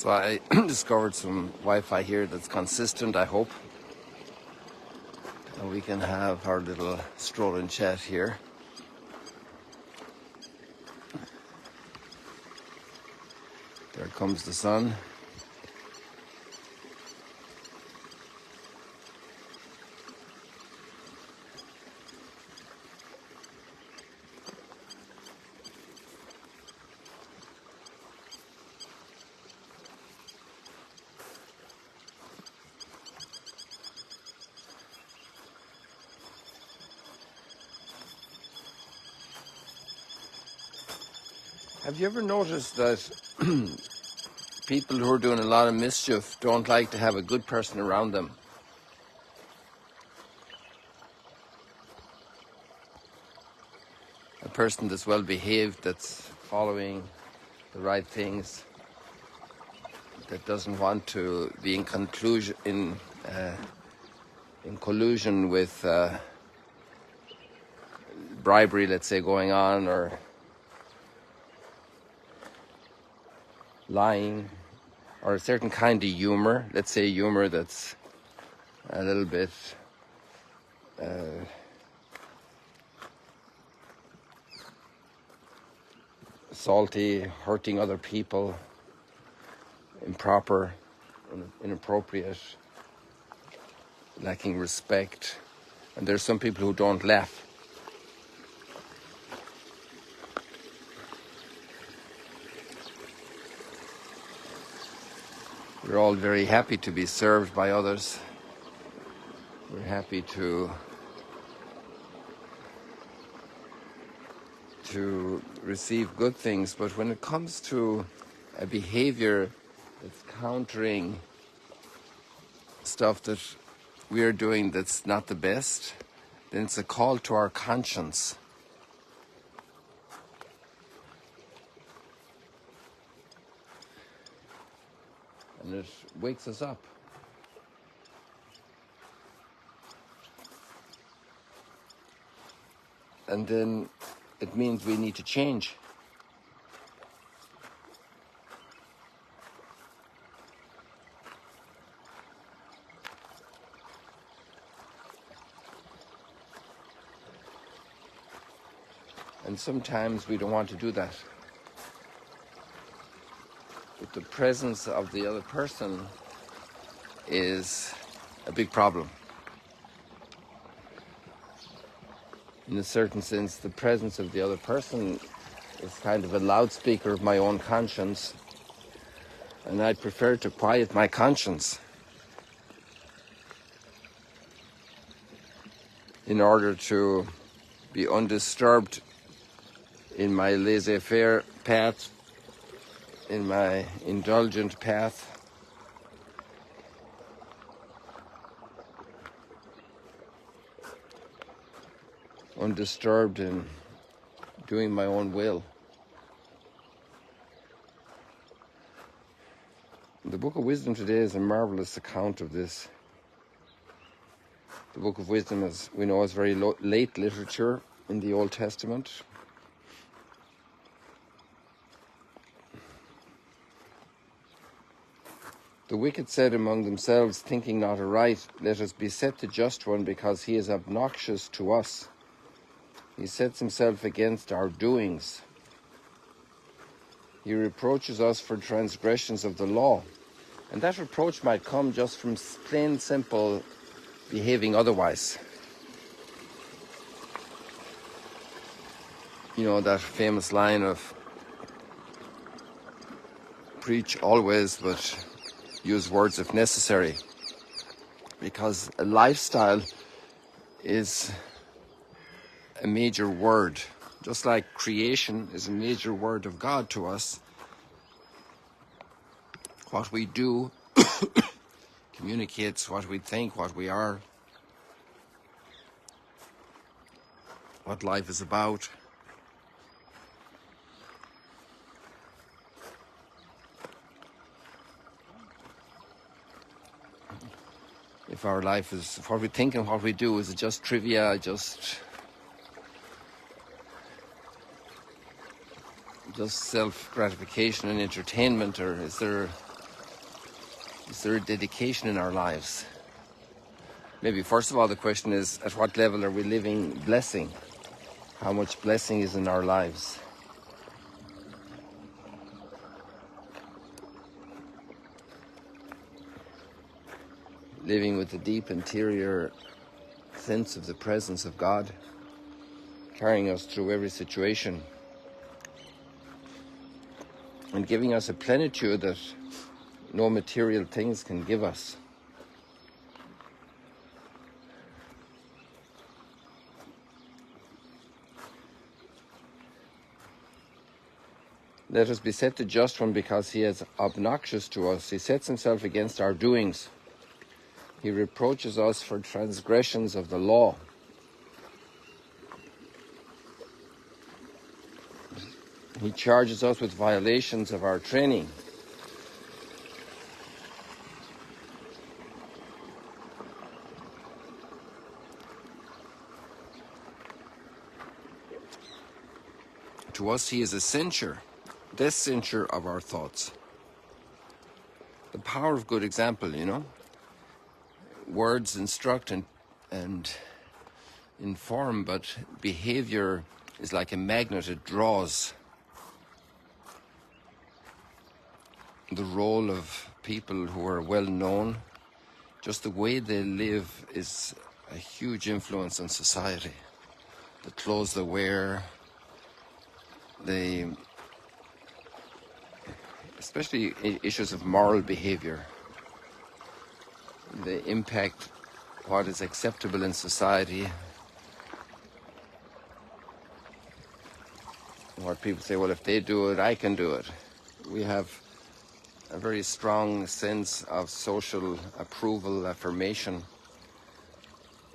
So I discovered some Wi-Fi here that's consistent, I hope. And we can have our little stroll and chat here. There comes the sun. Have you ever noticed that people who are doing a lot of mischief don't like to have a good person around them? A person that's well behaved, that's following the right things, that doesn't want to be in collusion with bribery, let's say, going on, or lying, or a certain kind of humor. Let's say humor that's a little bit salty, hurting other people, improper, inappropriate, lacking respect. And there's some people who don't laugh. We're all very happy to be served by others. We're happy to receive good things, but when it comes to a behavior that's countering stuff that we're doing that's not the best, then it's a call to our conscience. And it wakes us up. And then it means we need to change. And sometimes we don't want to do that. But the presence of the other person is a big problem. In a certain sense, the presence of the other person is kind of a loudspeaker of my own conscience, and I'd prefer to quiet my conscience in order to be undisturbed in my laissez-faire path, in my indulgent path. Undisturbed in doing my own will. The Book of Wisdom today is a marvelous account of this. The Book of Wisdom, as we know, is very late literature in the Old Testament. The wicked said among themselves, thinking not aright, let us beset the just one, because he is obnoxious to us. He sets himself against our doings. He reproaches us for transgressions of the law. And that reproach might come just from plain, simple behaving otherwise. You know, that famous line of preach always, but use words if necessary. Because a lifestyle is a major word. Just like creation is a major word of God to us, what we do communicates what we think, what we are, what life is about. If our life is, what we think and what we do, is it just trivia, just self-gratification and entertainment, or is there Is there a dedication in our lives? Maybe first of all the question is, at what level are we living blessing? How much blessing is in our lives? Living with a deep interior sense of the presence of God, carrying us through every situation and giving us a plenitude that no material things can give us. Let us be set to just one because he is obnoxious to us. He sets himself against our doings. He reproaches us for transgressions of the law. He charges us with violations of our training. To us, he is a censure, the censure of our thoughts. The power of good example, you know. Words instruct and inform, but behavior is like a magnet, it draws. The role of people who are well known, just the way they live is a huge influence on society. The clothes they wear, especially issues of moral behavior, they impact what is acceptable in society. What people say, well, if they do it, I can do it. We have a very strong sense of social approval, affirmation.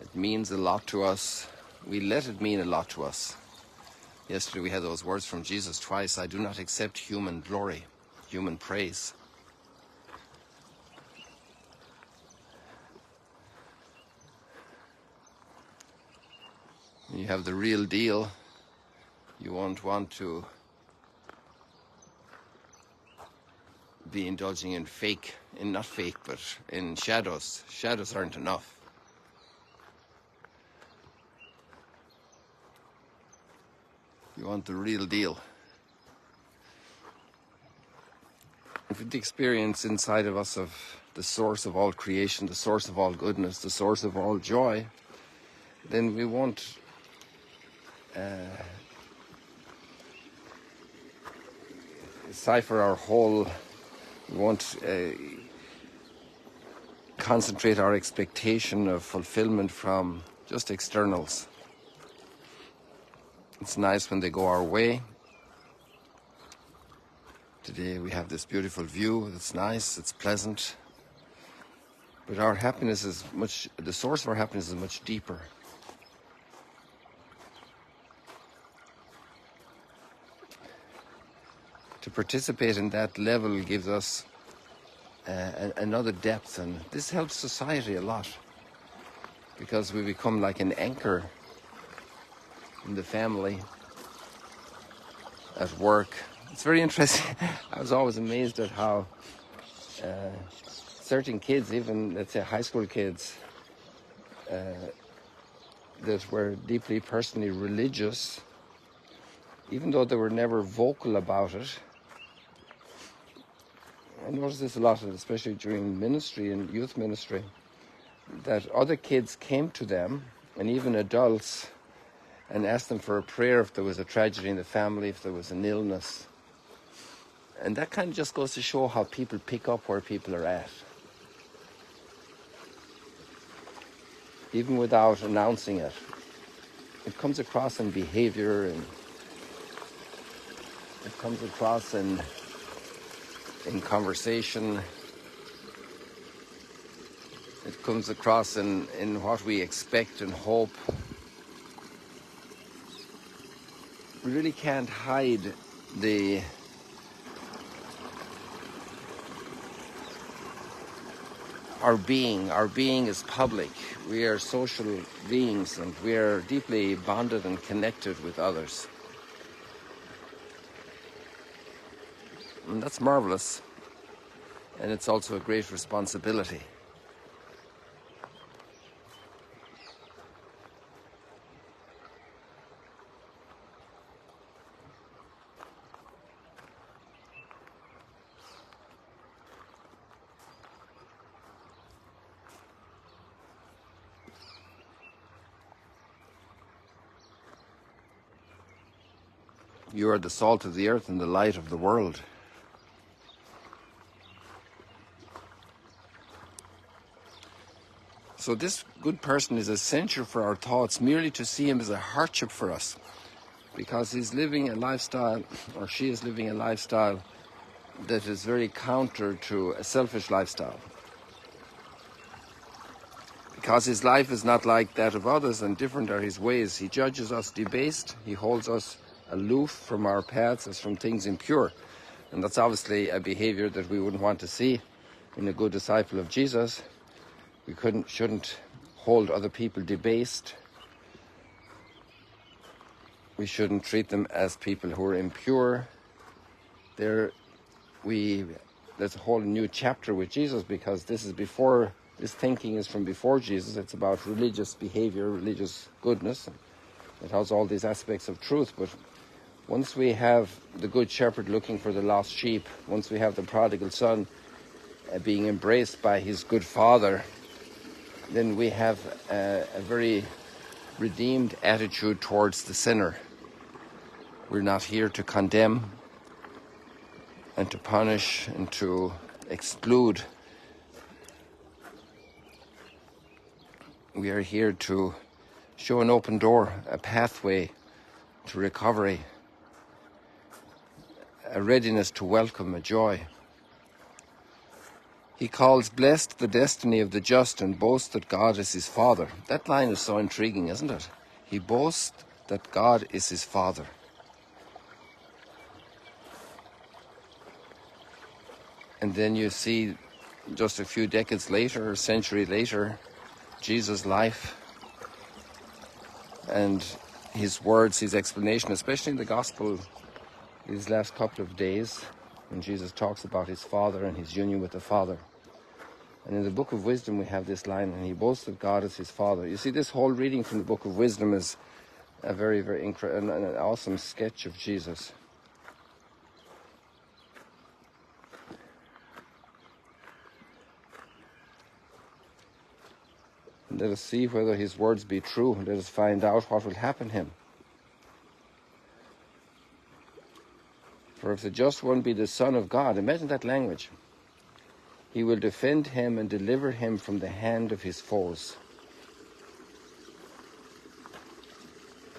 It means a lot to us. We let it mean a lot to us. Yesterday we had those words from Jesus twice: I do not accept human glory, human praise. When you have the real deal, you won't want to be indulging in not fake, but in shadows. Shadows aren't enough. You want the real deal. If the experience inside of us of the source of all creation, the source of all goodness, the source of all joy, then we won't cipher our whole. We won't concentrate our expectation of fulfillment from just externals. It's nice when they go our way. Today we have this beautiful view. It's nice, it's pleasant. But our happiness is the source of our happiness is much deeper. To participate in that level gives us another depth, and this helps society a lot because we become like an anchor in the family, at work. It's very interesting. I was always amazed at how certain kids, even let's say high school kids, that were deeply personally religious, even though they were never vocal about it. I noticed this a lot, especially during ministry and youth ministry, that other kids came to them, and even adults, and asked them for a prayer if there was a tragedy in the family, if there was an illness. And that kind of just goes to show how people pick up where people are at. Even without announcing it. It comes across in behavior, and it comes across in conversation. It comes across in what we expect and hope. We really can't hide our being. Our being is public. We are social beings, and we are deeply bonded and connected with others. And that's marvelous. and it's also a great responsibility. You are the salt of the earth and the light of the world. So this good person is essential for our thoughts, merely to see him as a hardship for us, because he's living a lifestyle, or she is living a lifestyle that is very counter to a selfish lifestyle. Because his life is not like that of others, and different are his ways. He judges us debased, he holds us aloof from our paths as from things impure. And that's obviously a behavior that we wouldn't want to see in a good disciple of Jesus. We shouldn't hold other people debased. We shouldn't treat them as people who are impure. There's a whole new chapter with Jesus, because this thinking is from before Jesus. It's about religious behavior, religious goodness. It has all these aspects of truth, but once we have the good shepherd looking for the lost sheep, once we have the prodigal son being embraced by his good father, then we have a very redeemed attitude towards the sinner. We're not here to condemn and to punish and to exclude. We are here to show an open door, a pathway to recovery, a readiness to welcome, a joy. He calls blessed the destiny of the just and boasts that God is his Father. That line is so intriguing, isn't it? He boasts that God is his Father. And then you see just a few decades later, a century later, Jesus' life and his words, his explanation, especially in the gospel, these last couple of days, when Jesus talks about his Father and his union with the Father. And in the Book of Wisdom we have this line, and he boasts that God is his Father. You see, this whole reading from the Book of Wisdom is a very, very an awesome sketch of Jesus. And let us see whether his words be true. Let us find out what will happen to him. For if the just one be the Son of God, imagine that language, he will defend him and deliver him from the hand of his foes.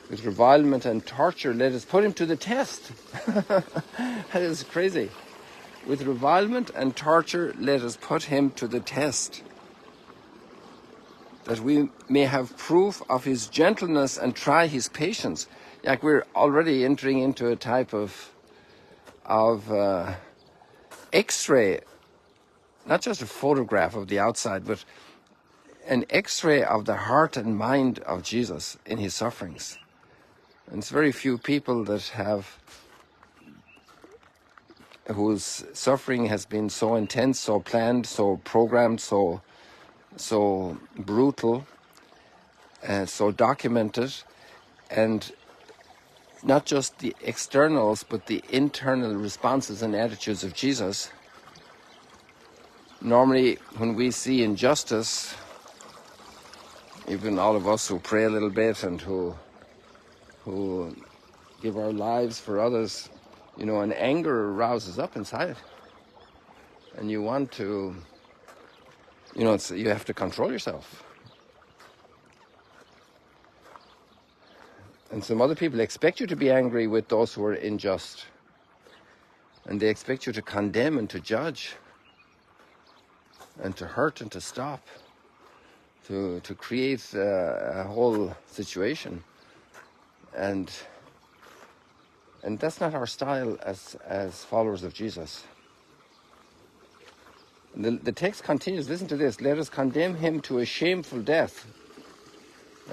With revilement and torture, let us put him to the test. That is crazy. With revilement and torture, let us put him to the test, that we may have proof of his gentleness and try his patience. Like, we're already entering into a type of X-ray, not just a photograph of the outside, but an X-ray of the heart and mind of Jesus in his sufferings. And it's very few people that whose suffering has been so intense, so planned, so programmed, so brutal, so documented, and not just the externals, but the internal responses and attitudes of Jesus. Normally, when we see injustice, even all of us who pray a little bit and who give our lives for others, an anger rouses up inside, and you want to, you have to control yourself. And some other people expect you to be angry with those who are unjust, and they expect you to condemn and to judge and to hurt and to stop, to create a whole situation. And that's not our style as followers of Jesus. The text continues, listen to this, let us condemn him to a shameful death.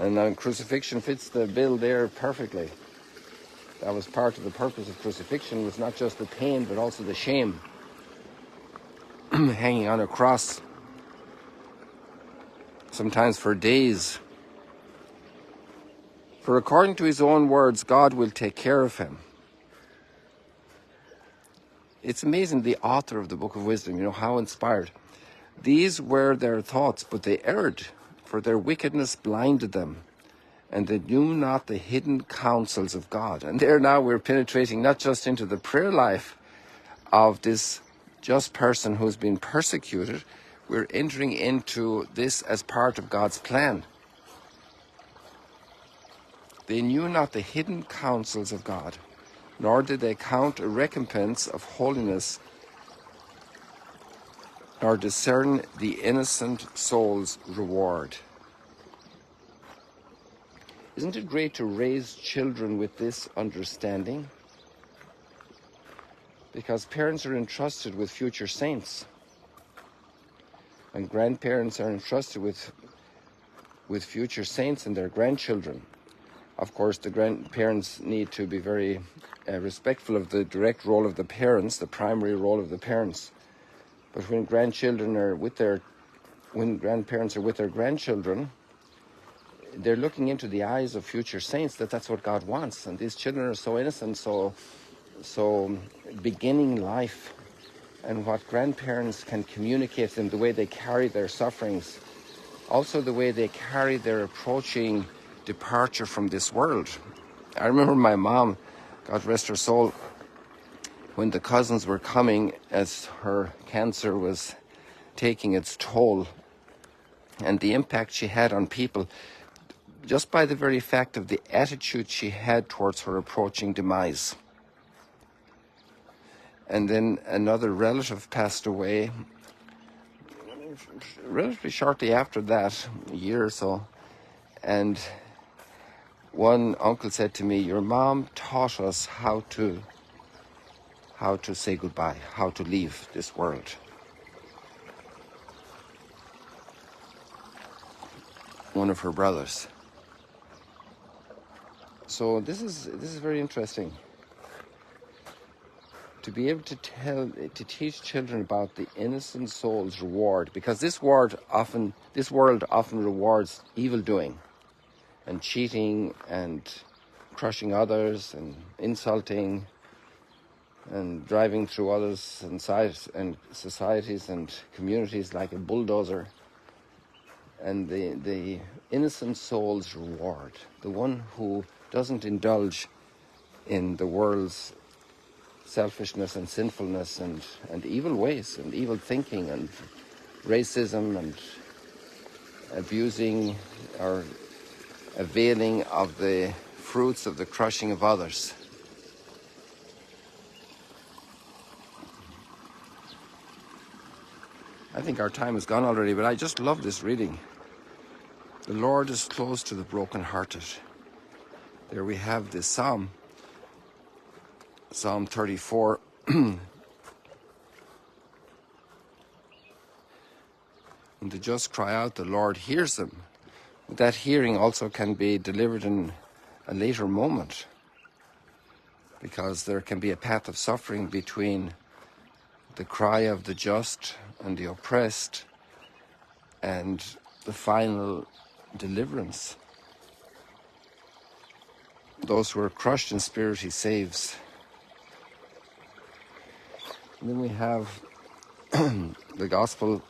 And crucifixion fits the bill there perfectly. That was part of the purpose of crucifixion, was not just the pain, but also the shame. hanging on a cross, sometimes for days. For according to his own words, God will take care of him. It's amazing, the author of the Book of Wisdom, how inspired. These were their thoughts, but they erred, for their wickedness blinded them, and they knew not the hidden counsels of God. And there now we're penetrating not just into the prayer life of this just person who's been persecuted, we're entering into this as part of God's plan. They knew not the hidden counsels of God, nor did they count a recompense of holiness, nor discern the innocent soul's reward. Isn't it great to raise children with this understanding? Because parents are entrusted with future saints, and grandparents are entrusted with future saints and their grandchildren. Of course, the grandparents need to be very respectful of the direct role of the parents, the primary role of the parents. But when grandparents are with their grandchildren, they're looking into the eyes of future saints. That's what God wants. And these children are so innocent, so beginning life. And what grandparents can communicate to them, the way they carry their sufferings, also the way they carry their approaching departure from this world. I remember my mom, God rest her soul, when the cousins were coming as her cancer was taking its toll, and the impact she had on people just by the very fact of the attitude she had towards her approaching demise. And then another relative passed away relatively shortly after that, a year or so, and one uncle said to me, "Your mom taught us how to say goodbye, how to leave this world." One of her brothers. So this is very interesting, to be able to teach children about the innocent soul's reward, because this world often rewards evil doing and cheating and crushing others and insulting and driving through others and societies and communities like a bulldozer. And the innocent soul's reward, the one who doesn't indulge in the world's selfishness and sinfulness and evil ways and evil thinking and racism and abusing or availing of the fruits of the crushing of others. I think our time is gone already, but I just love this reading. The Lord is close to the brokenhearted. There we have this Psalm 34. And the just cry out, the Lord hears them. That hearing also can be delivered in a later moment, because there can be a path of suffering between the cry of the just and the oppressed and the final deliverance. Those who are crushed in spirit, he saves. And then we have the gospel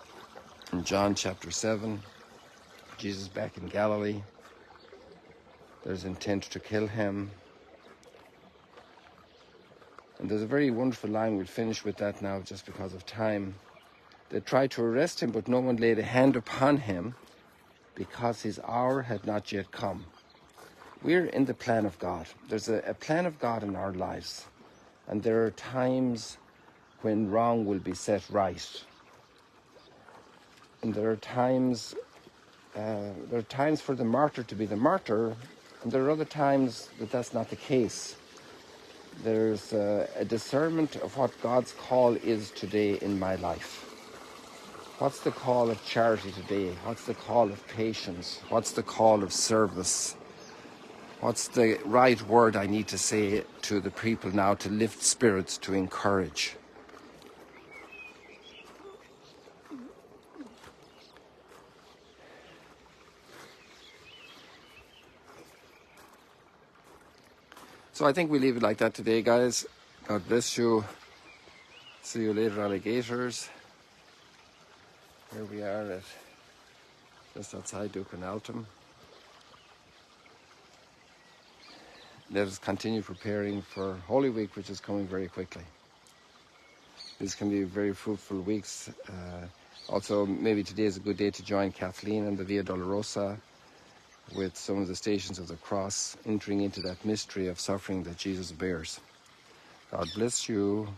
in John chapter 7. Jesus back in Galilee. There's intent to kill him. And there's a very wonderful line, we'll finish with that now just because of time. They tried to arrest him, but no one laid a hand upon him, because his hour had not yet come. We're in the plan of God. There's a plan of God in our lives. And there are times when wrong will be set right. And there are times for the martyr to be the martyr, and there are other times that that's not the case. There's a discernment of what God's call is today in my life. What's the call of charity today? What's the call of patience? What's the call of service? What's the right word I need to say to the people now to lift spirits, to encourage? So I think we leave it like that today, guys. God bless you. See you later, alligators. Here we are at just outside Ducanaltum. Let us continue preparing for Holy Week, which is coming very quickly. These can be very fruitful weeks. Also, maybe today is a good day to join Kathleen and the Via Dolorosa with some of the Stations of the Cross, entering into that mystery of suffering that Jesus bears. God bless you.